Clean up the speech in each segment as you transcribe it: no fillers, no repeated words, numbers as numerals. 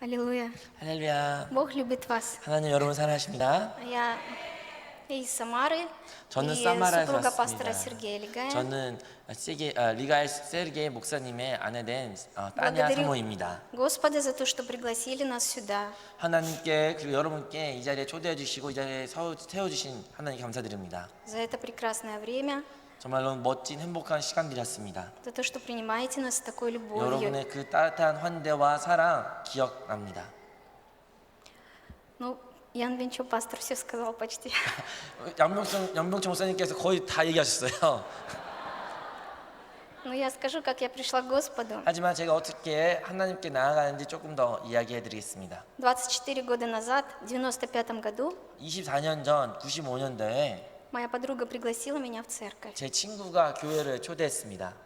Аллилуйя. 할렐루야. Бог любит вас. 하나님 여러분 사랑하십니다. Я из Самары 저는 и 사마라에서 супруга 왔습니다. пастора Сергея Легая. 저는 리갈 세르게이 목사님의 아내된 따냐 Благодарю 사모입니다. Господа за то, что пригласили нас сюда. 하나님께 그리고 여러분께 이 자리에 초대해 주시고 이 자리에 세워주신 하나님 감사드립니다. За это прекрасное время, 정말로 멋진 행복한 시간들이었습니다. за то, что принимаете нас с такой любовью. 여러분의 그 따뜻한 환대와 사랑 기억납니다. Ну, Ян Венчо, пастор, все сказал почти. 연병철 목사님께서 거의 다 얘기하셨어요. Но я скажу, как я пришла к Господу. 하지만 제가 어떻게 하나님께 나아가는지 조금 더 이야기해 드리겠습니다. 24 года назад, в 95 году, 24년 전 95년도에 моя подруга пригласила меня в церковь. 제 친구가 교회를 초대했습니다.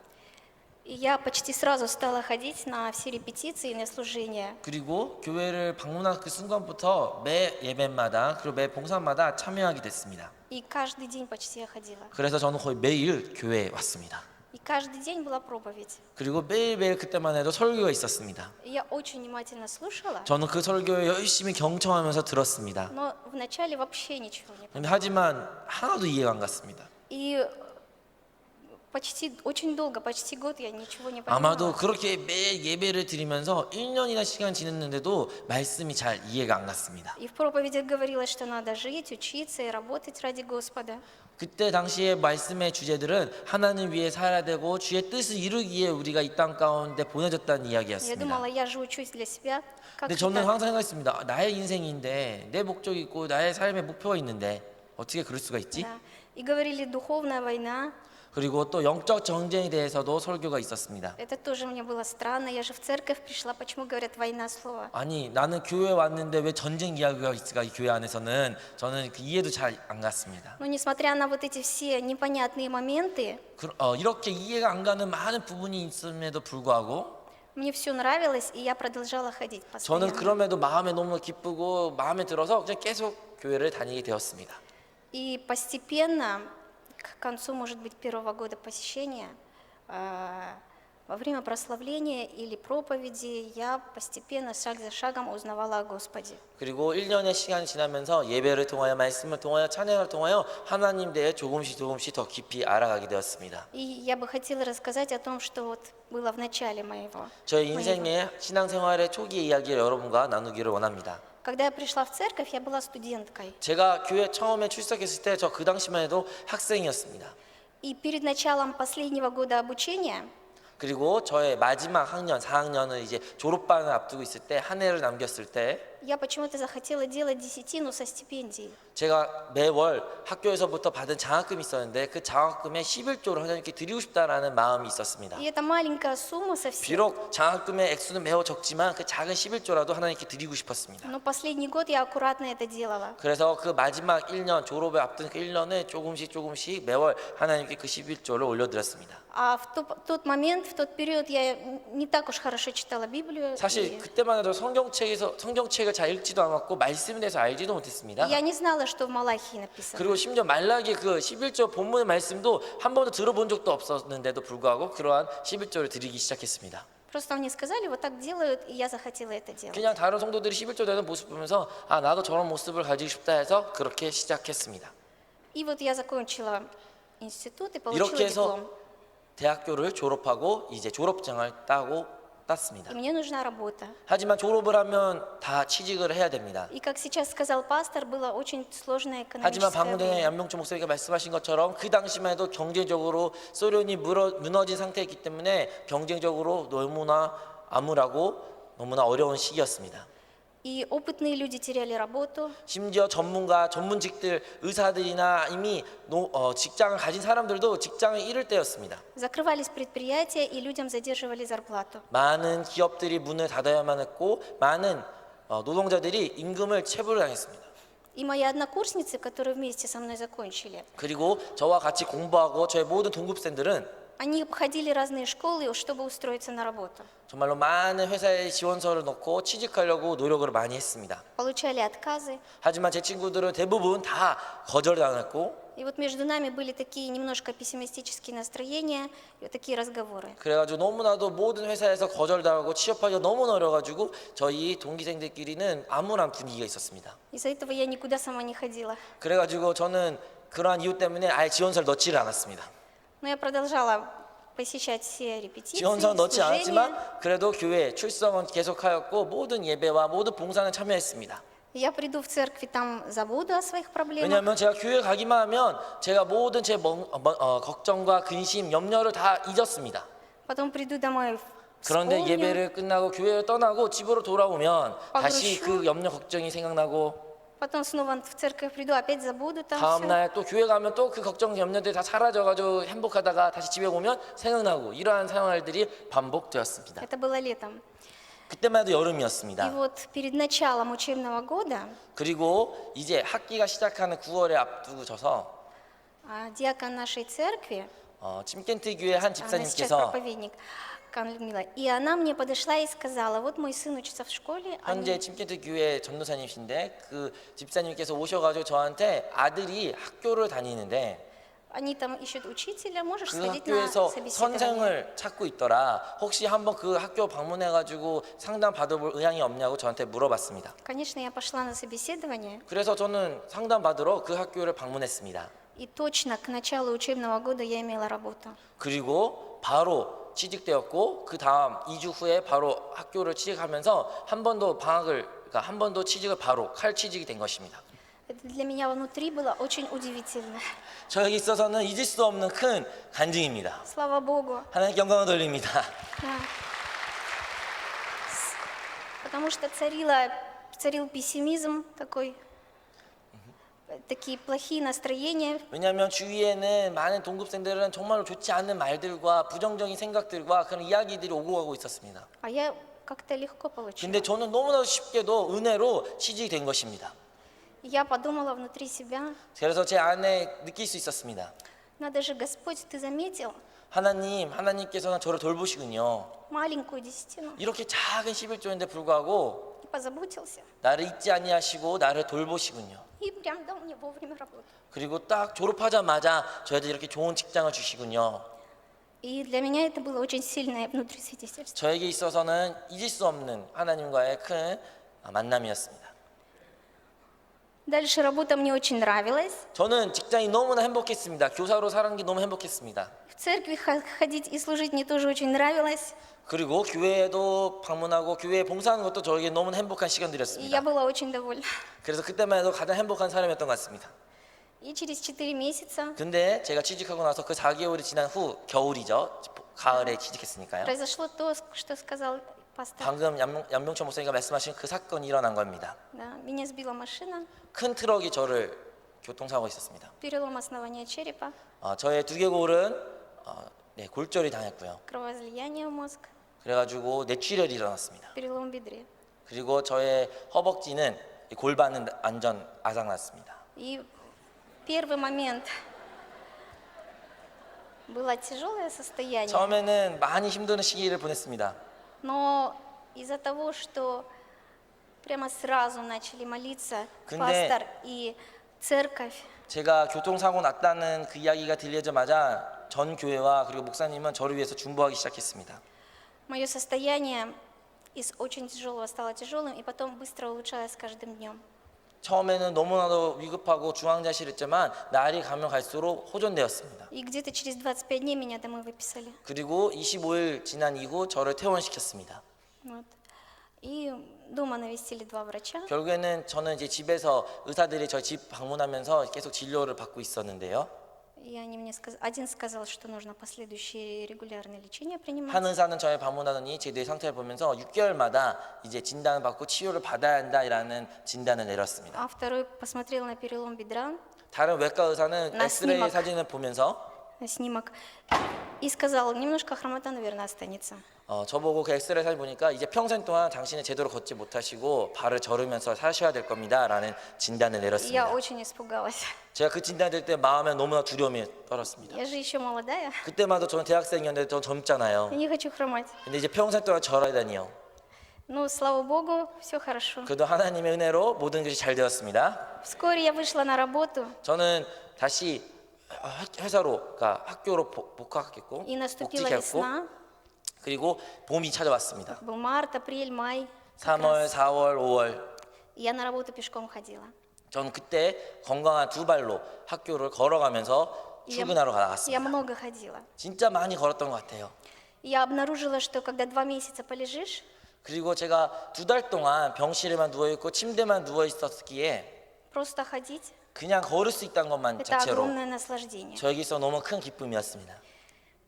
И я почти сразу стала ходить на все репетиции, на служения. 그리고 교회를 방문한 그 순간부터 매 예배마다 그리고 매 봉사마다 참여하게 됐습니다. И каждый день почти я ходила. 그래서 저는 거의 매일 교회에 왔습니다. И каждый день была проповедь. 그리고 매일매일 그때만 해도 설교가 있었습니다. И я очень внимательно слушала, 저는 그 설교에 열심히 경청하면서 들었습니다. но вначале вообще ничего не поняла. 하지만 하나도 이해가 안 갔습니다. И почти, очень долго, почти год я ничего не 아마도 понимала. 그렇게 매일 예배를 드리면서 1년이나 시간 지났는데도 말씀이 잘 이해가 안 갔습니다. И в проповедях говорилось, что надо жить, учиться и работать ради Господа. 그때 당시에 말씀의 주제들은 하나님 위해 살아야 되고 주의 뜻을 이루기에 우리가 이 땅 가운데 보내졌다는 Я 이야기였습니다. думала, я же учусь для себя. Как 근데 же 저는 так? 항상 생각했습니다. 나의 인생인데 내 목적이 있고 나의 삶의 목표가 있는데 어떻게 그럴 수가 있지? Да. И говорили, духовная война. 그리고 또 영적 전쟁에 대해서도 설교가 있었습니다. Это тоже мне было странно. Я же в церковь пришла. Почему говорят война слово? 아니 나는 교회 왔는데 왜 전쟁 이야기가 있을까 이 교회 안에서는 저는 그 이해도 잘 안 갔습니다. Но несмотря на вот эти все непонятные моменты, 이렇게 이해가 안 가는 많은 부분이 있음에도 불구하고 мне все нравилось, и я продолжала ходить 저는 постоянно. 그럼에도 마음에 너무 기쁘고 마음에 들어서 그냥 계속 교회를 다니게 되었습니다. И постепенно, к концу, может быть, первого года посещения, во время прославления или проповеди, я постепенно, шаг за шагом узнавала о Господе. 그리고 1년의 시간이 지나면서 예배를 통하여 말씀을 통하여 찬양을 통하여 하나님 대해 조금씩 더 깊이 알아가게 되었습니다. И я бы хотела рассказать о том, что вот было в начале моего. 저의 인생의 신앙생활의 초기 이야기를 여러분과 나누기를 원합니다. Когда я пришла в церковь, я была студенткой. 제가 교회 처음에 출석했을 때 저 그 당시만 해도 학생이었습니다. И перед началом последнего года обучения 그리고 저의 마지막 학년 4학년을 이제 졸업반을 앞두고 있을 때 한 해를 남겼을 때 я почему-то захотела делать десятину со стипендией. 제가 매월 학교에서부터 받은 장학금이 있었는데 그 장학금의 11조를 하나님께 드리고 싶다라는 마음이 있었습니다. И это маленькая сумма совсем. 비록 장학금의 액수는 매우 적지만 그 작은 11조라도 하나님께 드리고 싶었습니다. Но последний год я аккуратно это делала. 그래서 그 마지막 1년 졸업을 앞둔 그 1년에 조금씩 매월 하나님께 그 11조를 올려드렸습니다. А в тот момент, в тот период я не так уж хорошо читала Библию. 사실 그때만 해도 성경책을 잘 읽지도 않았고 말씀에 대해서 알지도 못했습니다. Я не знала, что в Малахии написано. 그리고 심지어 말라기 그 11조 본문의 말씀도 한 번도 들어본 적도 없었는데도 불구하고 그러한 11조를 드리기 시작했습니다. Просто мне сказали, вот так делают, и я захотела это делать. 그냥 다른 성도들이 11조 되는 모습 보면서 아 나도 저런 모습을 가지고 싶다 해서 그렇게 시작했습니다. И вот я закончила институт и получила 이렇게 해서 диплом. 대학교를 졸업하고 이제 졸업장을 땄습니다. И мне нужна работа. 하지만 졸업을 하면 다 취직을 해야 됩니다. И как сейчас сказал пастор, было очень сложное 하지만 экономическое 방금 전에 время. 양명주 목사님이 말씀하신 것처럼 그 당시만 해도 경제적으로 소련이 무너진 상태였기 때문에 경쟁적으로 너무나 암울하고 너무나 어려운 시기였습니다. И опытные люди теряли работу, 심지어 전문직들, 의사들이나 이미 직장을 가진 사람들도 직장을 잃을 때였습니다. закрывались предприятия, и людям задерживали зарплату. 많은 기업들이 문을 닫아야만 했고 많은 노동자들이 임금을 체불을 당했습니다. И мои однокурсницы, которые вместе со мной закончили, 그리고 저와 같이 공부하고 저의 모든 동급생들은 они обходили разные школы, чтобы устроиться на работу. 정말로 많은 회사에 지원서를 넣고 취직하려고 노력을 많이 했습니다. Получали отказы, 하지만 제 친구들은 대부분 다 거절당했고 И вот между нами были такие немножко пессимистические настроения и вот такие разговоры. 그래가지고 너무나도 모든 회사에서 거절당하고 취업하기가 너무 어려가지고 저희 동기생들끼리는 암울한 분위기가 있었습니다. Из-за этого я никуда сама не ходила. 그래가지고 저는 그러한 이유 때문에 아예 지원서를 넣지를 않았습니다. Но я продолжала посещать все репетиции, 지원서 넣지 служения. 않았지만 그래도 교회 출석은 계속하였고 모든 예배와 모든 봉사는 참여했습니다. Я приду в церкви, там забуду о своих проблемах. 왜냐하면 제가 교회 가기만 하면 제가 모든 제 걱정과 근심, 염려를 다 잊었습니다. Потом приду домой, 그런데 вспомню. 예배를 끝나고 교회를 떠나고 집으로 돌아오면 다시 그렇죠. 그 염려 걱정이 생각나고 Потом снова в церковь приду, опять забуду там 다음 все. 날 또 교회 가면 또 그 걱정 염려들이 다 사라져가지고 행복하다가 다시 집에 오면 생각나고 이러한 생활들이 반복되었습니다. Это было летом. 그때만 해도 И 여름이었습니다. вот перед началом учебного года 그리고 이제 학기가 시작하는 9월에 앞두고져서 диакон нашей церкви, 침켄트 교회 한 она сейчас 집사님께서 проповедник, Канна Людмила, и она мне подошла и сказала, вот мой сын учится в школе, 현재 침켄트 교회 전도사님이신데 그 집사님께서 오셔가지고 저한테 아들이 학교를 다니는데 они там ищут учителя, можешь 그 сходить на 학교에서 собеседование? 선생을 찾고 있더라. 혹시 한번 그 학교 방문해가지고 상담 받아볼 의향이 없냐고 저한테 물어봤습니다. Конечно, я пошла на собеседование, 그래서 저는 상담 받으러 그 학교를 방문했습니다. и точно к началу учебного года я имела работу. 그리고 바로 취직되었고 그 다음 2주 후에 바로 학교를 취직하면서 한 번도 그러니까 한 번도 취직을 바로 칼취직이 된 것입니다. Это для меня внутри было очень удивительно. 저에게 있어서는 잊을 수 없는 큰 간증입니다. Слава Богу. 하나님께 영광을 돌립니다. Да. Потому что царил пессимизм такой, такие плохие настроения. 왜냐하면 주위에는 많은 동급생들은 정말로 좋지 않은 말들과 부정적인 생각들과 그런 이야기들이 오고 가고 있었습니다. А я как-то легко получила. 근데 저는 너무나 쉽게도 은혜로 취직이 된 것입니다. Я подумала внутри себя, 그래서 제 안에 느낄 수 있었습니다. надо же, Господь, ты заметил 하나님께서는 저를 돌보시군요. маленькую десятину 이렇게 작은 11조인데 불구하고 и позаботился. 나를 잊지 아니하시고 나를 돌보시군요. И прям дал мне вовремя работу. 그리고 딱 졸업하자마자 저희들 이렇게 좋은 직장을 주시군요. И для меня это было очень сильное внутри свидетельство. 저에게 있어서는 잊을 수 없는 하나님과의 큰 만남이었습니다. Дальше работа мне очень нравилась. 저는 직장이 너무나 행복했습니다. 교사로 살아가는 게 너무 행복했습니다. В церкви ходить и служить мне тоже очень нравилось. 그리고 교회에도 방문하고 교회에 봉사하는 것도 저에게 너무 행복한 И 시간들이었습니다. я была очень довольна. 그래서 그때만 해도 가장 행복한 사람이었던 것 같습니다. И через 4 месяца 근데 제가 취직하고 나서 그 4개월이 지난 후 겨울이죠. 가을에 취직했으니까요. произошло то, что сказал пастор. 방금 양명철 목사님가 말씀하신 그 사건이 일어난 겁니다. Да, меня сбила машина, 큰 트럭이 저를 교통사고가 있었습니다. перелом основания черепа, 저의 두개골은 골절이 당했고요. кровоизлияние в мозг, 그래가지고 뇌출혈이 일어났습니다. перелом в бедре. 그리고 저의 허벅지는 이 골반은 완전 아작났습니다. И первый момент было тяжелое состояние, 처음에는 많이 힘든 시기를 보냈습니다. но из-за того, что прямо сразу начали молиться 근데- пастор и церковь, 제가 교통사고 났다는 그 이야기가 들리자마자 전 교회와 그리고 목사님은 저를 위해서 중보하기 시작했습니다. мое состояние из очень тяжелого стало тяжелым, и потом быстро улучшалось с каждым днем. 처음에는 너무나도 위급하고 중환자실했지만 날이 가면 갈수록 호전되었습니다. И где-то через 25 дней меня домой выписали. 그리고 25일 지난 이후 저를 퇴원시켰습니다. Вот. И дома навестили 2 врача. 결국에는 저는 이제 집에서 의사들이 저희 집 방문하면서 계속 진료를 받고 있었는데요. И они мне один сказал, что нужно последующее регулярное лечение принимать. 한 의사는 저희 방문하더니 제 뇌 상태를 보면서 6개월마다 이제 진단을 받고 치료를 받아야 한다라는 진단을 내렸습니다. А второй посмотрел на перелом бедра, 다른 외과 의사는 나 엑스레이 снимок. 사진을 보면서 на снимок, и сказал, немножко хромота, наверное, останется. 저보고 그 엑스레이 사진 보니까 이제 평생 동안 당신은 제대로 걷지 못하시고 발을 저르면서 사셔야 될 겁니다라는 진단을 И я 내렸습니다. очень испугалась. 제가 그 진단 들 때 마음에 너무나 두려움이 떨었습니다. Я же еще молодая, 그때마다 저는 대학생이었는데 저 젊잖아요. я не хочу хромать. 근데 이제 평생 동안 절어야 되니요. Но, слава Богу, все хорошо. 그래도 하나님의 은혜로 모든 것이 잘 되었습니다. Вскоре я вышла на работу, 저는 다시 회사로, 그러니까 학교로 복학했고 И наступила 복직했고 весна, 그리고 봄이 찾아왔습니다. был март, апрель, май. как 3월, раз. 4월, 5월. И я на работу пешком ходила. 전 그때 건강한 두 발로 학교를 걸어가면서 И 출근하러 я 나갔습니다. много ходила. 진짜 많이 걸었던 것 같아요. И я обнаружила, что когда 2 месяца полежишь, 그리고 제가 2달 동안 병실에만 누워 있고 침대만 누워 있었기에 просто ходить, 그냥 걸을 수 있다는 것만 это 자체로 огромное наслаждение. 저에게 있어 너무 큰 기쁨이었습니다.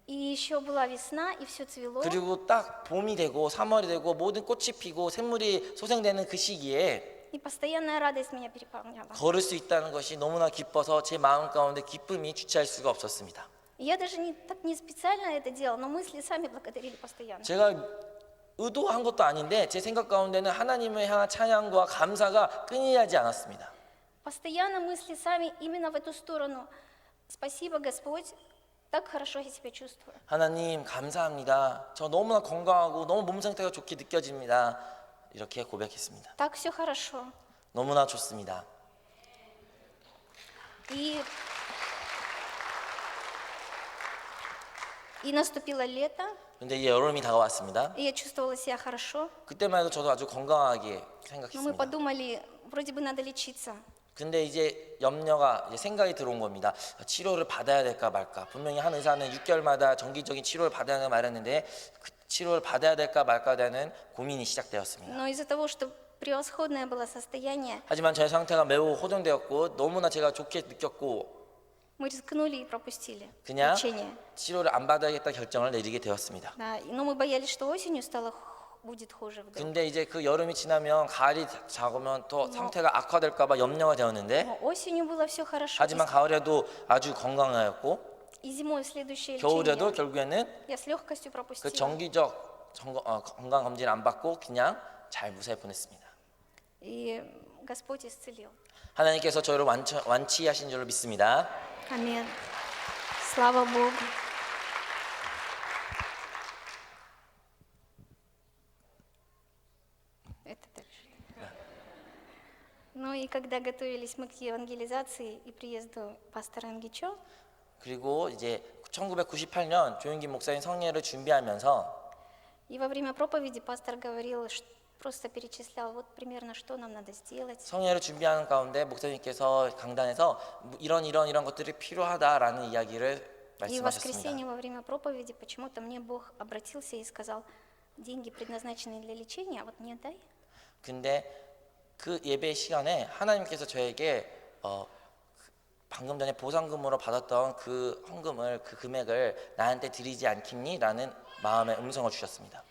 И еще была весна, и все цвело. 그리고 딱 봄이 되고 3월이 되고 모든 꽃이 피고 샘물이 소생되는 그 시기에 И постоянная радость меня переполняла. 걸을 수 있다는 것이 너무나 기뻐서 제 마음 가운데 기쁨이 주체할 수가 없었습니다. И я даже так не специально это делала, но мысли сами благодарили постоянно. 제가 의도한 것도 아닌데 제 생각 가운데는 하나님을 향한 찬양과 감사가 끊이지 않았습니다. Постоянно мысли сами именно в эту сторону. Спасибо, Господь, так хорошо я себя чувствую. 하나님 감사합니다. 저 너무나 건강하고 너무 몸 상태가 좋게 느껴집니다. 이렇게 고백했습니다. Так все хорошо. 너무나 좋습니다. И наступило лето, 근데 이제 여름이 다가왔습니다. и я чувствовала себя хорошо. 그때만 해도 저도 아주 건강하게 Но мы 생각했습니다. подумали, вроде бы надо лечиться. 근데 이제 염려가 이제 생각이 들어온 겁니다. 치료를 받아야 될까 말까. 분명히 한 의사는 6개월마다 정기적인 치료를 받아야 하는 말했는데 그 치료를 받아야 될까 말까 되는 고민이 시작되었습니다. Но из-за того, что превосходное было состояние, 하지만 제 상태가 매우 호전되었고 너무나 제가 좋게 느꼈고 мы рискнули и пропустили 그냥 лечение. 치료를 안 받아야겠다 결정을 내리게 되었습니다. Да, но мы боялись, что осенью будет хуже вдруг. 근데 이제 그 여름이 지나면 가을이 작으면 또 상태가 악화될까 봐 염려가 되었는데 Но осенью было все хорошо. 하지만 가을에도 아주 건강하였고 И зимой следующее 겨울에도 лечение 결국에는 я с легкостью 그 пропустила. 정기적 건강 검진 안 받고 그냥 잘 무사히 보냈습니다. И Господь исцелил. 하나님께서 저를 완치하신 줄로 믿습니다. Аминь. Слава Богу. Это так же. Ну и когда готовились мы к евангелизации и приезду пастора Ангичо, 그리고 이제 1998년 조용기 목사님 성례를 준비하면서 и во время проповеди пастор говорил, просто перечислял, вот примерно, что нам надо сделать. 성례를 준비하는 가운데 목사님께서 강단에서 이런 것들이 필요하다라는 이야기를 И в 말씀하셨습니다. воскресенье во время проповеди почему-то мне Бог обратился и сказал, деньги предназначены для лечения, а вот мне дай. 근데 그 예배 시간에 하나님께서 저에게 방금 전에 보상금으로 받았던 그 헌금을 그 금액을 나한테 드리지 않겠니? 라는 마음의 음성을 주셨습니다.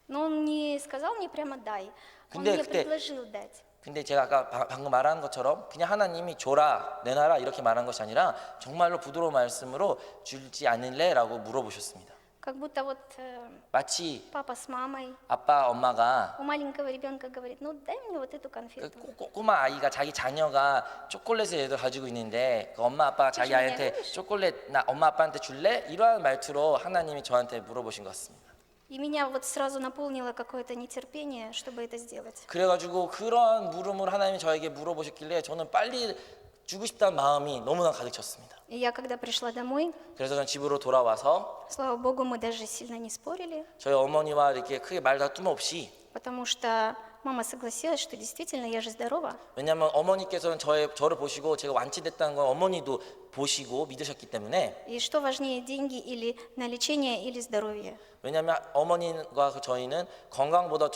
Но он не сказал мне прямо дай, он 근데 мне 그때- предложил дать. 근데 제가 아까 방금 말한 것처럼 그냥 하나님이 줘라 내놔라 이렇게 말한 것이 아니라 정말로 부드러운 말씀으로 줄지 않을래라고 물어보셨습니다. Как будто вот 마치 папа с мамой 아빠 엄마가 у маленького ребенка говорит, ну дай мне вот эту конфету. 꼬마 아이가 자기 자녀가 초콜릿을 얘도 가지고 있는데 그 엄마 아빠가 자기 아이한테 초콜릿 나 엄마 아빠한테 줄래? 이러한 말투로 하나님이 저한테 물어보신 것 같습니다. И меня вот сразу наполнило какое-то нетерпение, чтобы это сделать. 그래가지고 그런 물음을 하나님이 저에게 물어보셨길래 저는 빨리 주고 싶다는 마음이 너무나 가득 찼습니다. И я когда пришла домой, 그래서 전 집으로 돌아와서 слава Богу, мы даже сильно не спорили, 저희 어머니와 이렇게 크게 말 다툼 없이 потому что мама согласилась, что действительно я же здорова. 왜냐하면 어머니께서는 저를 보시고 제가 완치됐다는 걸 어머니도 보시고 믿으셨기 때문에 И что важнее, деньги или на лечение, или здоровье? 왜냐하면 어머니와 저희는 건강보다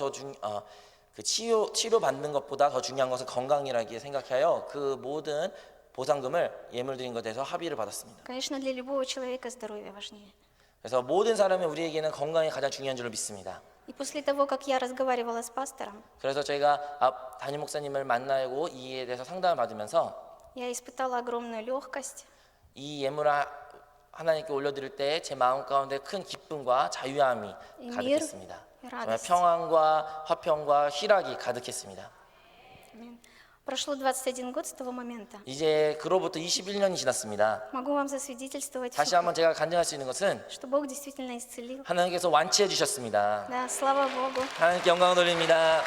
그 치료 받는 것보다 더 중요한 것은 건강이라고 생각하여 그 모든 보상금을 예물 드린 것에 대해서 합의를 받았습니다. Конечно, для любого человека здоровье важнее. 그래서 모든 사람이 우리에게는 건강이 가장 중요한 줄로 믿습니다. И после того, как я разговаривала с пастором, 그래서 저희가 담임 목사님을 만나고 이에 대해서 상담을 받으면서 я испытала огромную легкость. 이 예물을 하나님께 올려드릴 때 제 마음 가운데 큰 기쁨과 자유함이 이 가득했습니다. мир, 정말 радость. 평안과 화평과 희락이 가득했습니다. Аминь. Прошло 21 год с того момента. 이제 그로부터 21년이 지났습니다. Могу вам засвидетельствовать, 다시 한번 제가 간증할 수 있는 것은 что Бог действительно исцелил. 하나님께서 완치해 주셨습니다. Да, слава Богу. 하나님께 영광을 돌립니다.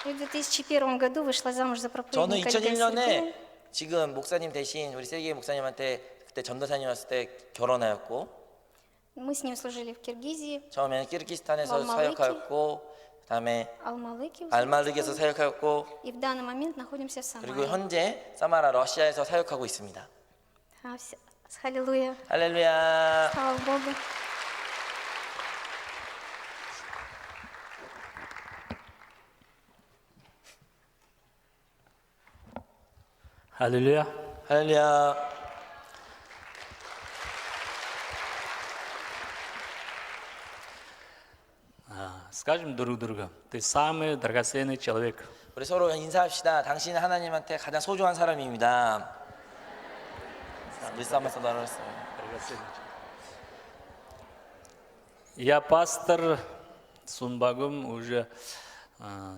И в 2001 году вышла замуж за 저는 проповедника Илья Сергея. 2001년에 지금 목사님 대신 우리 세계 목사님한테 그때 전도사님 왔을 때 결혼하였고 Мы с ним служили в Киргизии, 처음에는 키르기스탄에서 알말리키. 사역하였고 그다음에 Алмалыке. 알말르기에서 사역하였고 И в данный момент находимся в 그리고 Самаре. 현재 사마라 러시아에서 사역하고 있습니다. Аллилуйя. 할렐루야. Слава Богу. Аллилуйя. 할렐루야. Скажем друг другу, ты самый драгоценный человек. 우리 서로 인사합시다. 당신은 하나님한테 가장 소중한 사람입니다. 밀사면서 나눴어요. Драгоценный человек. Я пастор Сунбагум уже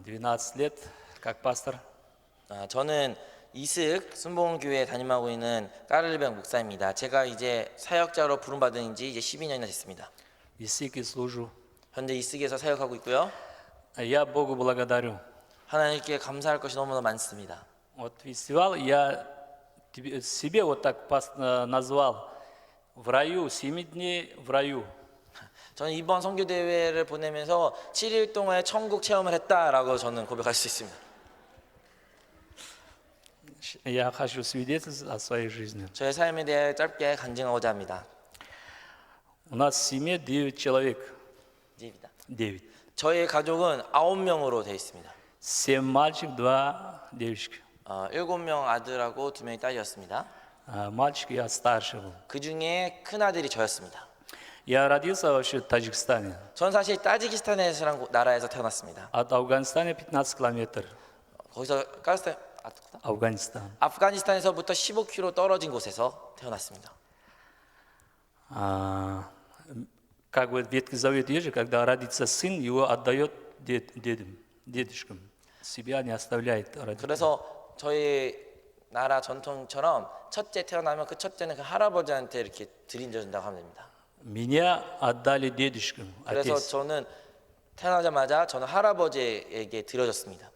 12 лет, как пастор. 저는 이슥 순복음교회 담임하고 있는 까르르병 목사입니다. 제가 이제 사역자로 부름받은 지 이제 12년이나 됐습니다. И сики служу. 현재 이슥에서 사역하고 있고요. Я Богу благодарю. 하나님께 감사할 것이 너무나 많습니다. Вот фестиваль я себе вот так назвал. В раю, 7 дней в раю. 저는 이번 선교 대회를 보내면서 7일 동안 천국 체험을 했다라고 저는 고백할 수 있습니다. Я хочу свидетельствовать о своей жизни. 저의 삶에 대해 짧게 간증하고자 합니다. У нас в семье 9 человек. 이제입니다. 9. 저희 가족은 9명으로 되어 있습니다. 7 мальчик, 2 девочки. 7명 아들하고 2명이 딸이었습니다. Мальчик я старший был. 그 중에 큰 아들이 저였습니다. Я родился вообще в Таджикистане. 전 사실 따지키스탄이라는 나라에서 태어났습니다. От Афганистана 15 километров. 거기서 Афганистан. 아프가니스탄에서부터 15km 떨어진 곳에서 태어났습니다. Как вот Ветхий Завет есть же, когда родится сын, его отдает дедушкам. Себя не оставляет родителям. 그래서 저희 나라 전통처럼 첫째 태어나면 그 첫째는 그 할아버지한테 이렇게 드린다고 하면 됩니다. Меня отдали дедушкам, 그래서 отец. 저는 태어나자마자 저는 할아버지에게 드려졌습니다.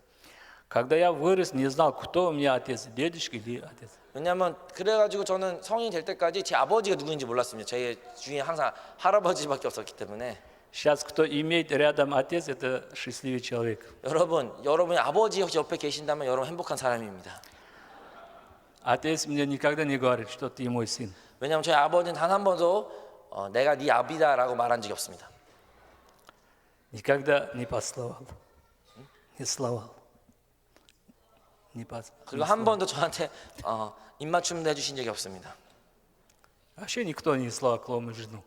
Когда я вырос, не знал, кто у меня отец, дедушка или отец. 왜냐하면 그래가지고 저는 성인이 될 때까지 제 아버지가 누구인지 몰랐습니다. 제 주위에 항상 할아버지밖에 없었기 때문에. Сейчас кто имеет рядом отец, это счастливый человек. 여러분이 아버지 혹시 옆에 계신다면 여러분 행복한 사람입니다. Отец мне никогда не говорит, что ты мой сын. 왜냐하면 저희 아버지는 단 한 번도 내가 네 아비다라고 말한 적이 없습니다. Никогда не послал. Не словал. 그리고 한 번도 저한테 입맞춤도 해주신 적이 없습니다. Вообще никто не слал, кроме жену.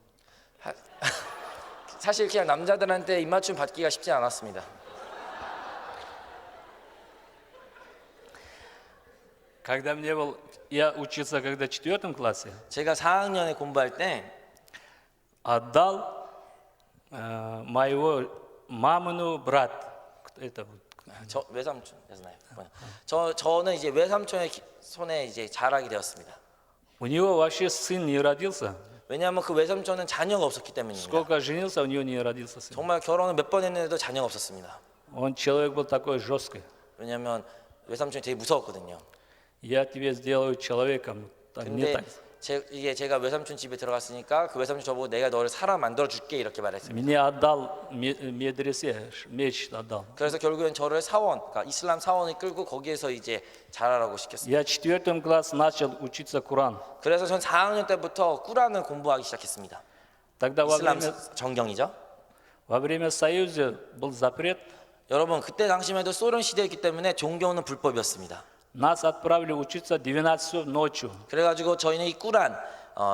사실 그냥 남자들한테 입맞춤 받기가 쉽지 않았습니다. Когда мне был, я учился когда в 4 классе, 제가 4학년에 공부할 때 отдал моего мамину брат. Это вот. 저 외삼촌, 저는 이제 외삼촌의 손에 이제 자라게 되었습니다. У него вообще сын не родился. 왜냐하면 그 외삼촌은 자녀가 없었기 때문입니다. Сколько женился, у него не родился сын. 정말 결혼을 몇 번 했는데도 자녀가 없었습니다. Он человек был такой жесткий. 왜냐하면 외삼촌이 되게 무서웠거든요. Я тебе сделаю человеком. Так, не 근데 так. 이게 제가 외삼촌 집에 들어갔으니까 그 외삼촌 저보고 내가 너를 사람 만들어 줄게 이렇게 말했습니다. Меня отдал медресе, меч отдал. 그래서 결국엔 저를 사원, 그러니까 이슬람 사원을 끌고 거기에서 이제 자라라고 시켰습니다. Я в 4 классе начал учиться Коран. 그래서 전 4학년 때부터 꾸란을 공부하기 시작했습니다. Тогда 이슬람 정경이죠. во время Союза был запрет. 여러분 그때 당시만 해도 소련 시대였기 때문에 종교는 불법이었습니다. Нас отправили учиться 12 часов ночью. 그래가지고 저희는 이 꾸란,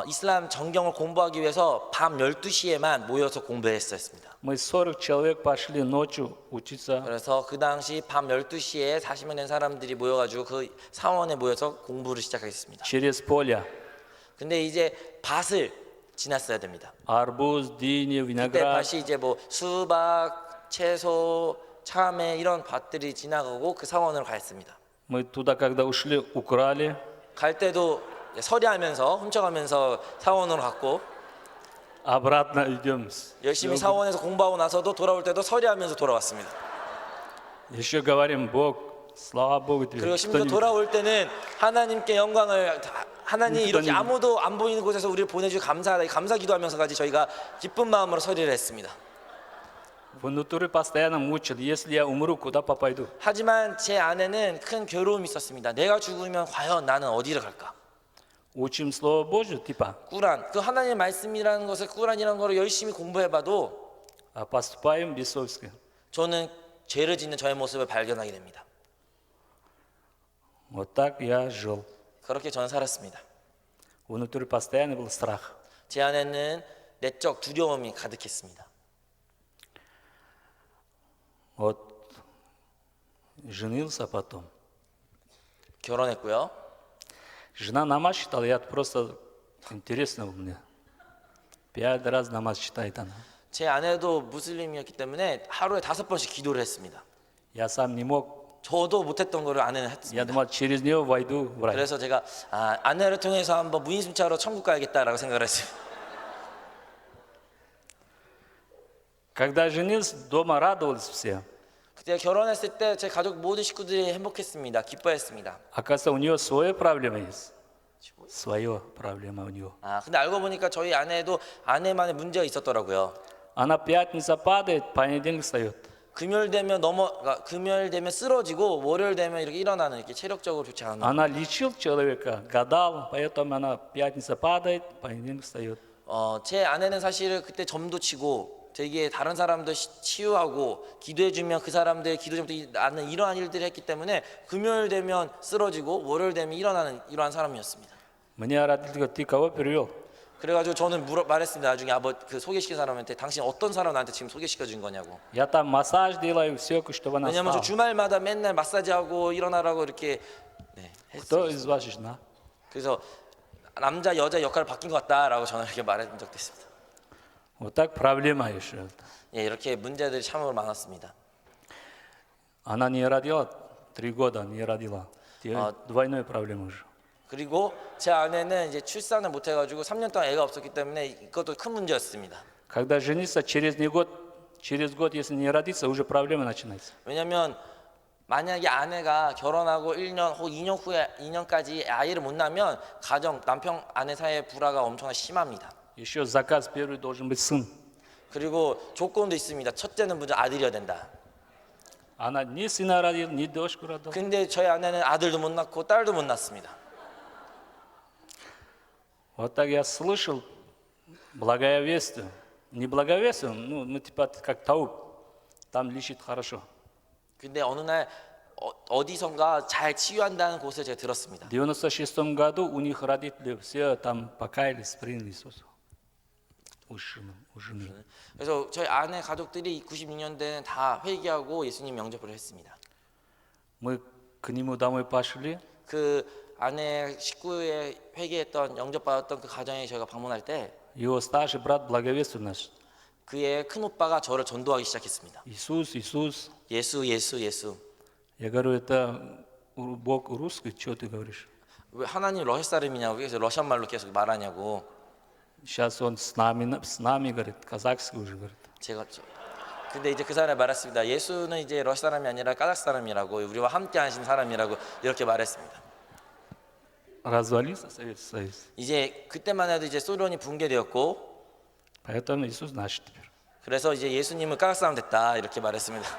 이슬람 정경을 공부하기 위해서 밤 12시에만 모여서 공부했었습니다. Мы 40 человек пошли ночью учиться. 그래서 그 당시 밤 12시에 40명 된 사람들이 모여가지고 그 사원에 모여서 공부를 시작했습니다. Через поле. 근데 이제 밭을 지났어야 됩니다. Арбуз, дыни, 그때 виноград. 밭이 이제 뭐 수박, 채소, 참외 이런 밭들이 지나가고 그 사원으로 갔습니다. Мы туда, когда ушли, украли. 갈 때도 서리하면서 훔쳐가면서 사원으로 갔고 Обратно идем. 열심히 사원에서 공부하고 나서도 돌아올 때도 서리하면서 돌아왔습니다. Еще говорим, Бог, слава Богу тебе. 그리고 심지어 Кто-нибудь- 돌아올 때는 하나님께 영광을 하나님 이렇게 никто не- 아무도 안 보이는 곳에서 우리를 보내주셔서 감사하다 감사 기도하면서까지 저희가 기쁜 마음으로 서리를 했습니다. Внутри постоянно мучил, если я умру, куда попойду? 하지만 제 안에는 큰 괴로움이 있었습니다. 내가 죽으면 과연 나는 어디를 갈까? Учим Слово Божье, типа, 꾸란 그 하나님의 말씀이라는 것을 꾸란이라는 거를 열심히 공부해봐도 а поступаем бесовски. 저는 죄를 짓는 저의 모습을 발견하게 됩니다. Вот так я жил. 그렇게 저는 살았습니다. Внутри постоянно был страх. 제 안에는 내적 두려움이 가득했습니다. Вот женился потом. 결혼했고요. Жена намаз читала, я просто интересно мне. 5 раз намаз читает она. 제 아내도 무슬림이었기 때문에 하루에 5번씩 기도를 했습니다. Я сам не мог. 저도 못했던 거를 아내는 Я 했습니다. думал, через нее войду в рай. 그래서 제가 아내를 통해서 한번 무인승차로 천국 가야겠다라고 생각을 했어요. Когда женился, дома радовались все. 그때 결혼했을 때 제 가족 모든 식구들이 행복했습니다. 기뻐했습니다. Оказывается, у нее своя проблема есть. Своя проблема у нее. 근데 알고 보니까 저희 아내도 아내만의 문제가 있었더라고요. Она пятница падает, понедельник встает. 금요일 되면 쓰러지고 월요일 되면 이렇게 일어나는 이렇게 체력적으로 좋지 않은. Она лечил человека, гадал, поэтому она пятница падает, понедельник встает. 제 아내는 사실 그때 점도 치고 되게 다른 사람들 치유하고 기도해주면 그 사람들 기도 제목도 나는 이러한 일들을 했기 때문에 금요일 되면 쓰러지고 월요일 되면 일어나는 이러한 사람이었습니다. Мне родители говорят, ты кого привел? 그래가지고 저는 말했습니다. 나중에 그 소개시킨 사람한테 당신 어떤 사람 나한테 지금 소개시켜 준 거냐고. Я там массаж делаю, все, чтобы она 왜냐면 저 спала. 주말마다 맨날 마사지하고 일어나라고 이렇게 Кто 했어요. из вас жена? 그래서 남자 여자 역할을 바뀐 것 같다라고 저는 이렇게 말한 적도 있습니다. Вот так проблема еще. 이렇게 문제들이 참으로 많았습니다. Она не родила, 3 года не родила. Двойная проблема уже. 그리고 제 아내는 이제 출산을 못 해가지고 3년 동안 애가 없었기 때문에 이것도 큰 문제였습니다. Когда жениться, через год, если не родится, уже проблема начинается. 왜냐하면 만약에 아내가 결혼하고 1년 혹 2년 후에 2년까지 아이를 못 낳으면 가정 남편 아내 사이의 불화가 엄청나게 심합니다. Еще заказ первый должен быть сын. 그리고 조건도 있습니다. 첫째는 무조건 아들이어야 된다. Она ни сына родила, ни дочку родила. 근데 저희 아내는 아들도 못 낳고 딸도 못 낳습니다. Вот так я слышал благая весть. Не благовестие, ну, мы типа как тауп. Там лечит хорошо. 근데 어느 날 어디선가 잘 치유한다는 곳을 제가 들었습니다. В 96 году у них родители все там покаялись, приняли Иисуса. У жены. 그래서 저희 아내 가족들이 96년대는 다 회개하고 예수님 영접을 했습니다. Мы к нему домой пошли. 그 아내 식구의 회개했던 영접받았던 그 가정에 저희가 방문할 때 Его старший брат благовествует нас. 그의 큰 오빠가 저를 전도하기 시작했습니다. Иисус, Иисус. 예수 예수 예수. Я говорю, это Бог русский, что ты говоришь? 왜 하나님 러시아 사람이냐고 그래서 러시아 말로 계속 말하냐고. Сейчас он с нами говорит, казахский уже говорит. 근데 이제 그 사람이 말했습니다. 예수는 이제 러시아 사람이 아니라 까작 사람이라고 우리와 함께 하신 사람이라고 이렇게 말했습니다. Развалился Советский Союз. 이제 그때만 해도 이제 소련이 붕괴되었고 Поэтому Иисус наш теперь. 그래서 이제 예수님은 까작 사람 됐다 이렇게 말했습니다.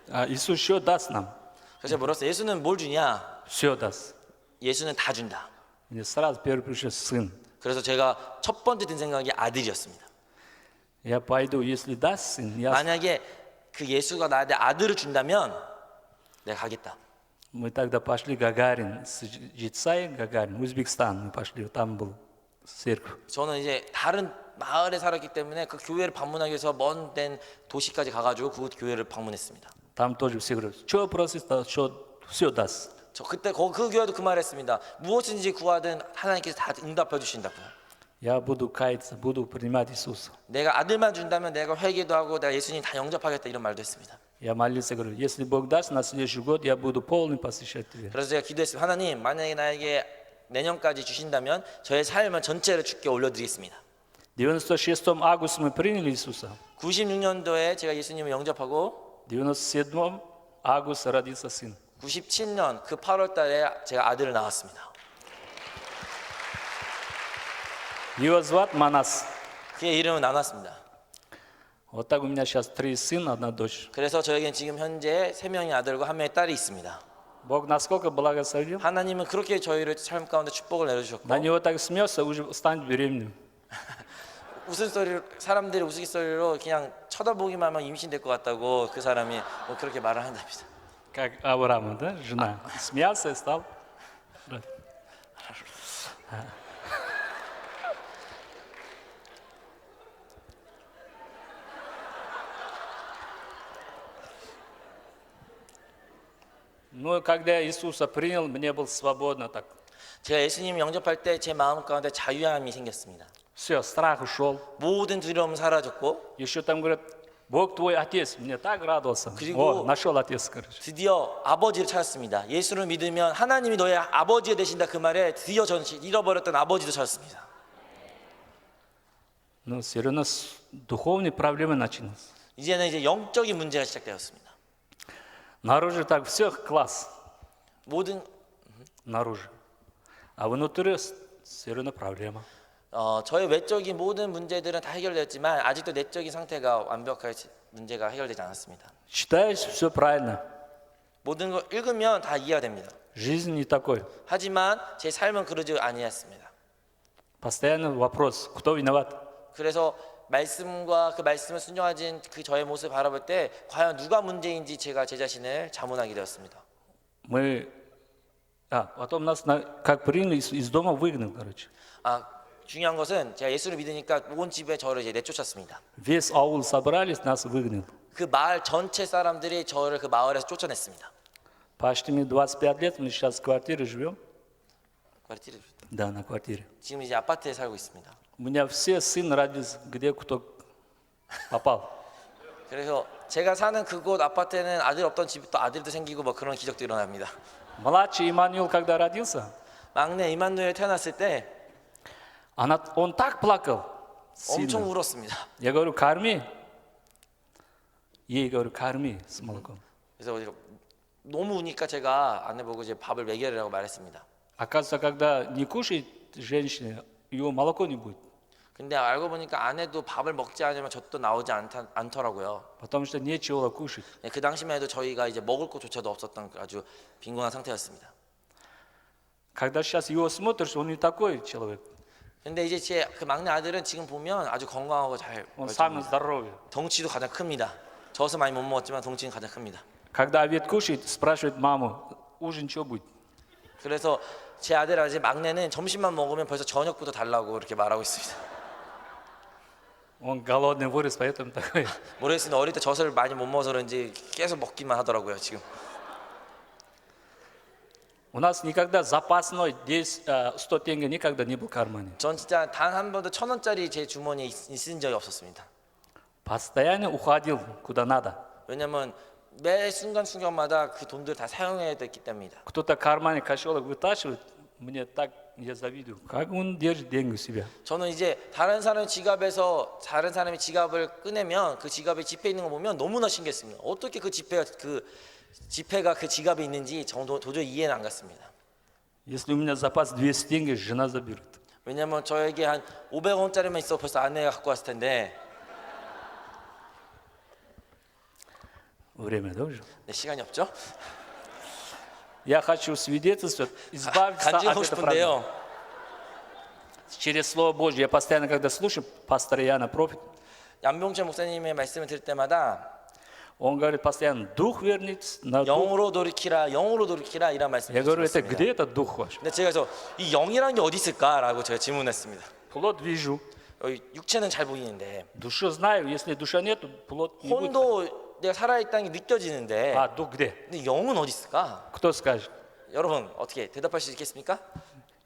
А Иисус что даст нам? 그래서 제가 물었어요. 예수는 뭘 주냐? Все даст. 예수는 다 준다. Мне сразу первый пришел сын. 그래서 제가 첫 번째 든 생각이 아들이었습니다. Я пойду, если даст сын, я... 만약에 그 예수가 나한테 아들을 준다면 내가 가겠다. Мы тогда пошли Гагарин, с Житсай, Гагарин, Узбекистан мы пошли, там был церковь. 저는 이제 다른 마을에 살았기 때문에 그 교회를 방문하기 위해서 먼 된 도시까지 가가지고 그 교회를 방문했습니다. Там тоже все говорят, что просишь, что все даст. 저 그때 그 교회도 그 말했습니다. 무엇인지 구하든 하나님께서 다 응답해 주신다고요. Я буду каяться, буду принимать Иисуса. 내가 아들만 준다면 내가 회개도 하고 내가 예수님 다 영접하겠다 이런 말도 했습니다. Я молился, говорю, если Бог даст, на следующий год я буду полный посвящать Тебе. 그래서 제가 기도했습니다. 하나님 만약에 나에게 내년까지 주신다면 저의 삶을 전체를 주께 올려드리겠습니다. 96 августа мы приняли Иисуса. 96년도에 제가 예수님을 영접하고 97 августа родился сын. 97년 그 8월 달에 제가 아들을 낳았습니다. Его зовут Манас. 그의 이름은 나눴습니다. Вот так у меня сейчас 3 сына, 1 дочь. 그래서 저에겐 지금 현재 3명의 아들과 1명의 딸이 있습니다. Бог насколько благословил. 하나님은 그렇게 저희를 삶 가운데 축복을 내려주셨고 На него так смеется, уже станет беременным. 웃음소리로 사람들이 우스갯소리로 그냥 쳐다보기만 하면 임신될 것 같다고 그 사람이 뭐 그렇게 말을 한답니다. Как Авраама, да, жена. Смеялся и стал. Ну, когда я Иисуса принял, мне было свободно так. 제가 예수님 영접할 때 제 마음 가운데 자유함이 생겼습니다. Все, страх ушел. 모든 두려움 사라졌고 Еще там говорят, Бог твой отец. Мне так радовался. 그리고- О, нашел отец, короче. 드디어 아버지를 찾았습니다. 예수를 믿으면 하나님이 너의 아버지가 되신다 그 말에 드디어 저는 잃어버렸던 아버지도 찾았습니다. Но все равно духовные проблемы начались. 이제는 이제 영적인 문제가 시작되었습니다. Наружу так все класс. 모든 Наружу. А внутри все равно проблема. 저의 외적인 모든 문제들은 다 해결되었지만 아직도 내적인 상태가 완벽하게 문제가 해결되지 않았습니다. Читаешь, все правильно. 모든 걸 읽으면 다 이해가 됩니다. Жизнь не такой. 하지만 제 삶은 그러지 아니했습니다. Постоянно вопрос, кто виноват? 그래서 말씀과 그 말씀을 순종하진 그 저의 모습을 바라볼 때 과연 누가 문제인지 제가 제 자신을 자문하게 되었습니다. Потом нас как приняли, из дома выгнал, короче. 중요한 것은 제가 예수를 믿으니까 온 집에 저를 이제 내쫓았습니다. Весь аул собрались, нас выгнал. 그 마을 전체 사람들이 저를 그 마을에서 쫓아냈습니다. Почти мне 25 лет, мы сейчас в квартире живем. Да, на квартире. 지금 이제 아파트에 살고 있습니다. У меня все сын родился, где кто попал. 그래서 제가 사는 그곳 아파트에는 아들 없던 집에 또 아들도 생기고 뭐 그런 기적도 일어납니다. Младший Иммануил, когда родился, 막내 이만누엘 태어났을 때 он так плакал. 엄청 Сильно. 울었습니다. Я говорю, корми. Ей говорю, корми с молоком. 그래서 우리가 너무 우니까 제가 아내 보고 이제 밥을 먹여라고 말했습니다. Оказывается, когда не кушает женщина, его молоко не будет. 근데 알고 보니까 아내도 밥을 먹지 않으면 젖도 나오지 않더라고요. Потому что нечего кушать. 그 당시만 해도 저희가 이제 먹을 것조차도 없었던 아주 빈곤한 상태였습니다. Когда сейчас его смотришь, он не такой человек. 근데 이제 제 그 막내 아들은 지금 보면 아주 건강하고 잘 Он самый 멀쩡합니다. здоровый. 덩치도 가장 큽니다. 져서 많이 못 먹었지만 덩치는 가장 큽니다. Когда обед кушает, спрашивает маму, ужин что будет? 그래서 제 아들 아직 막내는 점심만 먹으면 벌써 저녁부터 달라고 이렇게 말하고 있습니다. Он голодный вырос, поэтому такой. 모르겠습니다. 어릴 때 젖을 많이 못 먹어서 그런지 계속 먹기만 하더라고요. 지금 У нас никогда запасной 100, 100 тенге никогда не был в кармане. 전 진짜 단 한 번도 1,000원짜리 제 주머니에 있은 적이 없었습니다. Постоянно уходил куда надо. 왜냐면 매 순간순간마다 그 돈들 다 사용해야 됐기 때문이다. Кто-то в кармане кошелек вытащивает, мне так, я завидую. Как он держит деньги у себя? 저는 이제 다른 사람 지갑에서 다른 사람이 지갑을 꺼내면 그 지갑에 지폐 있는 거 보면 너무나 신기했습니다. 어떻게 그 지폐가 그 지갑에 있는지 도저히 이해는 안 갔습니다. Если у меня запас 200 тенге, жена заберет. 왜냐면 저에게 한 500원짜리만 있어 벌써 아내가 갖고 왔을 텐데 Время, да, уже? 네, 시간이 없죠? Я хочу свидетельствовать, избавиться 간증하고 от этой проблемы. 싶은데요. Через Слово Божье. Я постоянно, когда слушаю пастора Яна проповедь, 양병철 목사님의 말씀을 들을 때마다 он говорит постоянно, дух вернется на дух. 영으로 돌이키라 이런 말씀을 Я говорю, это 드렸습니다. где этот дух ваш? 근데 제가 그래서 이 영이라는 게 어디 있을까라고 제가 질문했습니다. Плод вижу. 육체는 잘 보이는데 Душу знаю, если душа нет, плод не будет. 혼도 내가 살아있다는 게 느껴지는데 А дух где? 근데 영은 어디 있을까? Кто скажет? 여러분 어떻게 대답할 수 있겠습니까?